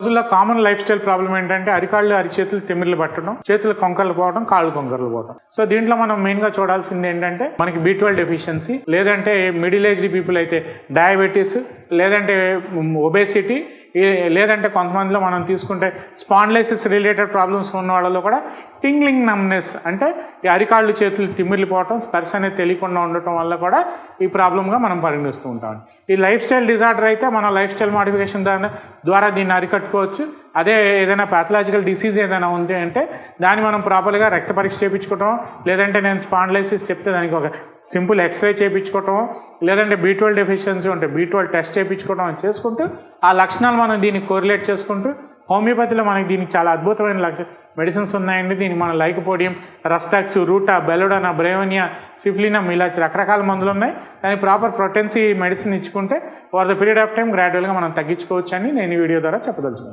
రోజుల్లో common life style problem ఏంటంటే అరికాళ్ళు అరిచేతులు తిమ్మిర్లు పట్టడం, చేతులు కొంకర్లు పోవడం, కాళ్ళు కొంకర్లు పోవడం. సో దీంట్లో మనం మెయిన్ గా చూడాల్సింది ఏంటంటే మనకి B12 డెఫిషియన్సీ, లేదంటే మిడిల్ ఏజ్డ్ పీపుల్ అయితే డయాబెటీస్, లేదంటే ఒబేసిటీ, లేదంటే కొంతమందిలో మనం తీసుకుంటే స్పాండిలైసిస్ రిలేటెడ్ ప్రాబ్లమ్స్ ఉన్న వాళ్ళలో కూడా టింగ్లింగ్ నమ్నెస్, అంటే ఈ అరికాళ్ళు చేతులు తిమ్మిర్లు పోవటం, స్పర్శ అనేది తెలియకుండా ఉండటం వల్ల కూడా ఈ ప్రాబ్లంగా మనం పరిగణిస్తూ ఉంటాం. ఈ లైఫ్ స్టైల్ డిజార్డర్ అయితే మనం లైఫ్ స్టైల్ మాడిఫికేషన్ ద్వారా దీన్ని అరికట్టుకోవచ్చు. అదే ఏదైనా ప్యాథలాజికల్ డిసీజ్ ఏదైనా ఉంది అంటే దాన్ని మనం ప్రాపర్గా రక్త పరీక్ష చేయించుకోవటం, లేదంటే నేను స్పాండిలైసిస్ చెప్తే దానికి ఒక సింపుల్ ఎక్స్రే చేయించుకోవటం, లేదంటే B12 డెఫిషియన్సీ ఉంటే B12 టెస్ట్ చేయించుకోవడం చేసుకుంటూ ఆ లక్షణాలు మనం దీనికి కోరిలేట్ చేసుకుంటూ, హోమియోపతిలో మనకి దీనికి చాలా అద్భుతమైన మెడిసిన్స్ ఉన్నాయండి. దీనికి మన లైకోపోడియం, రస్టాక్స్, రూటా, బెలోడానా, బ్రేవోనియా, సిఫ్లినమ్ ఇలా రకరకాల మందులు ఉన్నాయి. దానికి ప్రాపర్ పొటెన్సీ మెడిసిన్ ఇచ్చుకుంటే over the period of time గ్రాడ్యువల్గా మనం తగ్గించుకోవచ్చు అని నేను ఈ వీడియో ద్వారా చెప్పదలుచుకున్నాను.